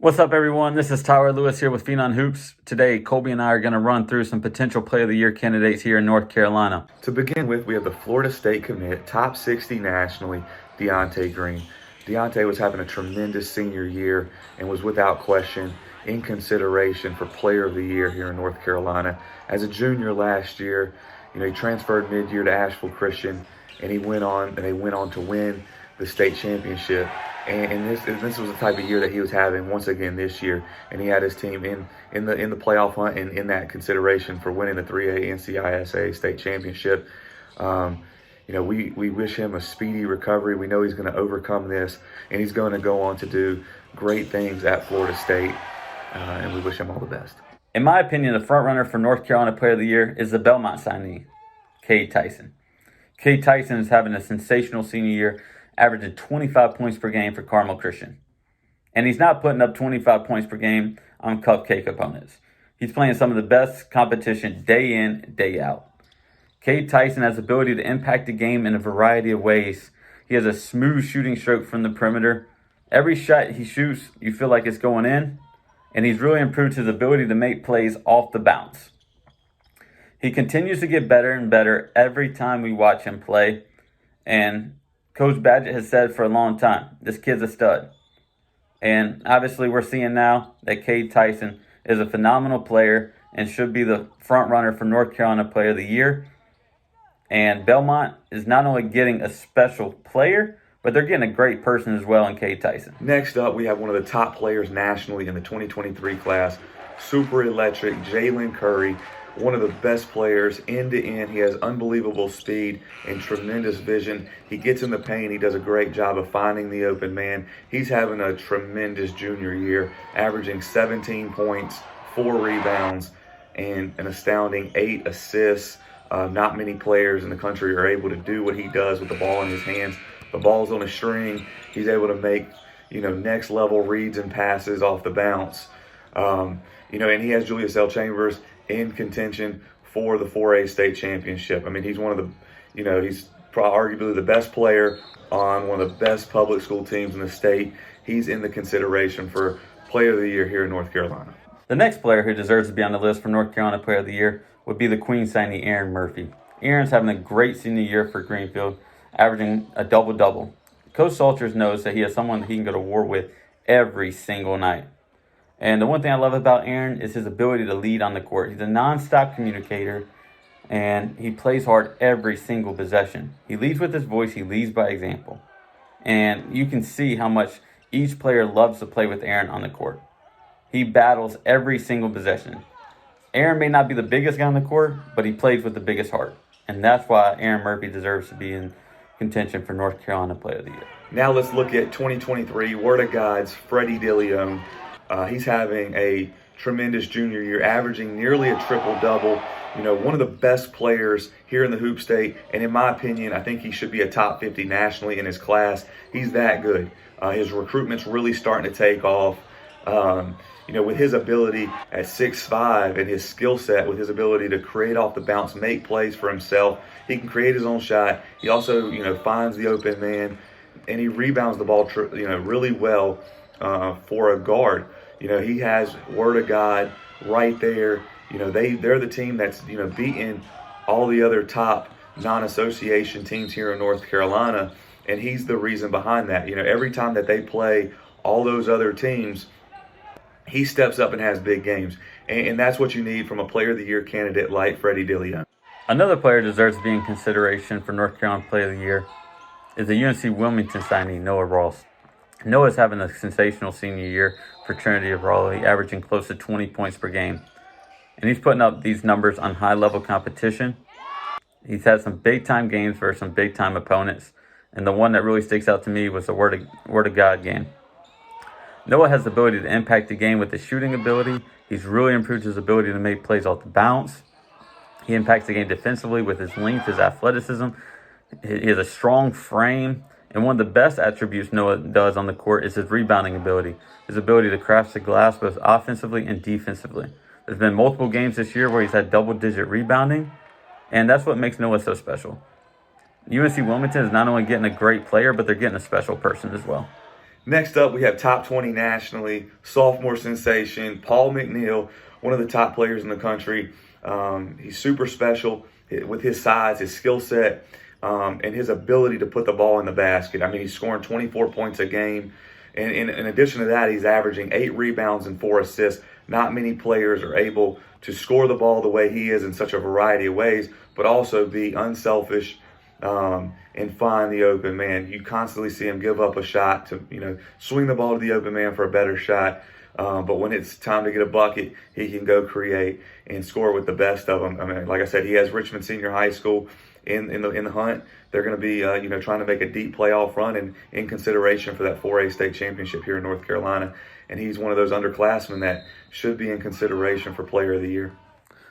What's up, everyone? This is Tyler Lewis here with Phenom Hoops. Today, Colby and I are going to run through some potential Player of the Year candidates here in North Carolina. To begin with, we have the Florida State commit, top 60 nationally, Deonte Green. Deonte was having a tremendous senior year and was without question in consideration for Player of the Year here in North Carolina. As a junior last year, he transferred mid-year to Asheville Christian, and they went on to win the state championship. And this was the type of year that he was having once again this year, and he had his team in the playoff hunt and in that consideration for winning the 3A NCISA state championship. We wish him a speedy recovery. We know he's going to overcome this, and he's going to go on to do great things at Florida State, and we wish him all the best. In my opinion, the front runner for North Carolina Player of the Year is the Belmont signee, Tyson. Tyson is having a sensational senior year, averaging 25 points per game for Carmel Christian. And he's not putting up 25 points per game on cupcake opponents. He's playing some of the best competition day in, day out. Tyson has the ability to impact the game in a variety of ways. He has a smooth shooting stroke from the perimeter. Every shot he shoots, you feel like it's going in. And he's really improved his ability to make plays off the bounce. He continues to get better and better every time we watch him play. And Coach Badgett has said for a long time, this kid's a stud. And obviously we're seeing now that Tyson is a phenomenal player and should be the front runner for North Carolina Player of the Year. And Belmont is not only getting a special player, but they're getting a great person as well in Tyson. Next up, we have one of the top players nationally in the 2023 class, super electric Jalen Curry. One of the best players end to end. He has unbelievable speed and tremendous vision. He gets in the paint. He does a great job of finding the open man. He's having a tremendous junior year, averaging 17 points, 4 rebounds, and an astounding 8 assists. Not many players in the country are able to do what he does with the ball in his hands. The ball's on a string. He's able to make, next level reads and passes off the bounce. And he has Julius L. Chambers in contention for the 4A state championship. I mean, he's one of the, he's arguably the best player on one of the best public school teams in the state. He's in the consideration for Player of the Year here in North Carolina. The next player who deserves to be on the list for North Carolina Player of the Year would be the Queen signee, Aaron Murphy. Aaron's having a great senior year for Greenfield, averaging a double-double. Coach Salters knows that he has someone that he can go to war with every single night. And the one thing I love about Aaron is his ability to lead on the court. He's a nonstop communicator, and he plays hard every single possession. He leads with his voice. He leads by example. And you can see how much each player loves to play with Aaron on the court. He battles every single possession. Aaron may not be the biggest guy on the court, but he plays with the biggest heart. And that's why Aaron Murphy deserves to be in contention for North Carolina Player of the Year. Now let's look at 2023 Word of God's Freddie Dillion. He's having a tremendous junior year, averaging nearly a triple-double. One of the best players here in the Hoop State. And in my opinion, I think he should be a top 50 nationally in his class. He's that good. His recruitment's really starting to take off. With his ability at 6'5" and his skill set, with his ability to create off the bounce, make plays for himself, he can create his own shot. He also, finds the open man, and he rebounds the ball, really well for a guard. He has Word of God right there. They're the team that's, beating all the other top non-association teams here in North Carolina, and he's the reason behind that. Every time that they play all those other teams, he steps up and has big games. And that's what you need from a Player of the Year candidate like Freddie Dillion. Another player deserves to be in consideration for North Carolina Player of the Year is the UNC Wilmington signee, Noah Rawls. Noah's having a sensational senior year for Trinity of Raleigh, averaging close to 20 points per game. And he's putting up these numbers on high-level competition. He's had some big-time games versus some big-time opponents. And the one that really sticks out to me was the Word of God game. Noah has the ability to impact the game with his shooting ability. He's really improved his ability to make plays off the bounce. He impacts the game defensively with his length, his athleticism. He has a strong frame. And one of the best attributes Noah does on the court is his rebounding ability. His ability to crash the glass both offensively and defensively. There's been multiple games this year where he's had double-digit rebounding. And that's what makes Noah so special. UNC Wilmington is not only getting a great player, but they're getting a special person as well. Next up, we have top 20 nationally, sophomore sensation, Paul McNeil, one of the top players in the country. He's super special with his size, his skill set, and his ability to put the ball in the basket. I mean, he's scoring 24 points a game. And in addition to that, he's averaging 8 rebounds and 4 assists. Not many players are able to score the ball the way he is in such a variety of ways, but also be unselfish and find the open man. You constantly see him give up a shot to, swing the ball to the open man for a better shot. But when it's time to get a bucket, he can go create and score with the best of them. I mean, like I said, he has Richmond Senior High School in the hunt. They're going to be, trying to make a deep playoff run and in consideration for that 4A state championship here in North Carolina. And he's one of those underclassmen that should be in consideration for Player of the Year.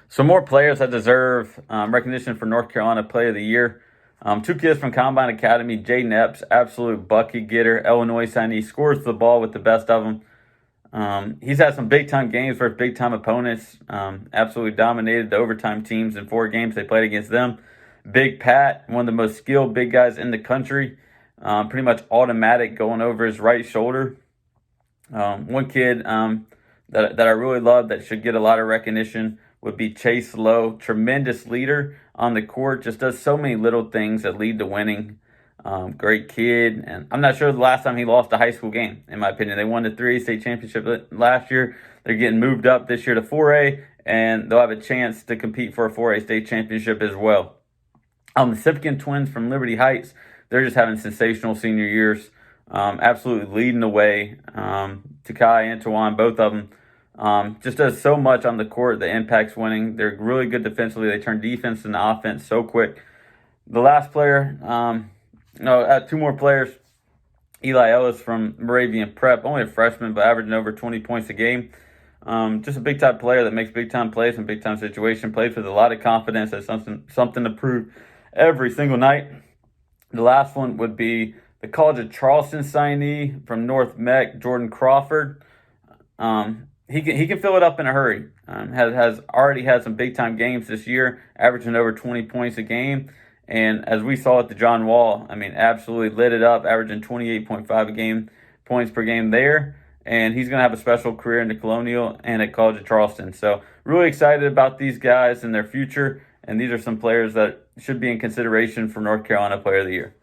Some more players that deserve recognition for North Carolina Player of the Year. 2 kids from Combine Academy, Jaden Epps, absolute bucket getter, Illinois signee, scores the ball with the best of them. He's had some big-time games versus big-time opponents, absolutely dominated the overtime teams in 4 games they played against them. Big Pat, one of the most skilled big guys in the country, pretty much automatic going over his right shoulder. One kid that I really love that should get a lot of recognition would be Chase Lowe, tremendous leader on the court, just does so many little things that lead to winning. Great kid, and I'm not sure the last time he lost a high school game, in my opinion. They won the 3A state championship last year. They're getting moved up this year to 4A, and they'll have a chance to compete for a 4A state championship as well. The Sipkin twins from Liberty Heights, they're just having sensational senior years, absolutely leading the way. Takai and Tawan, both of them, just does so much on the court that impacts winning. They're really good defensively. They turn defense into offense so quick. The last player, 2 more players. Eli Ellis from Moravian Prep, only a freshman, but averaging over 20 points a game. Just a big-time player that makes big-time plays in big-time situation, plays with a lot of confidence, has something to prove every single night. The last one would be the College of Charleston signee from North Mech, Jordan Crawford. He can fill it up in a hurry. Has already had some big-time games this year, averaging over 20 points a game. And as we saw at the John Wall, I mean, absolutely lit it up, averaging 28.5 points per game there. And he's going to have a special career in the Colonial and at College of Charleston. So really excited about these guys and their future. And these are some players that should be in consideration for North Carolina Player of the Year.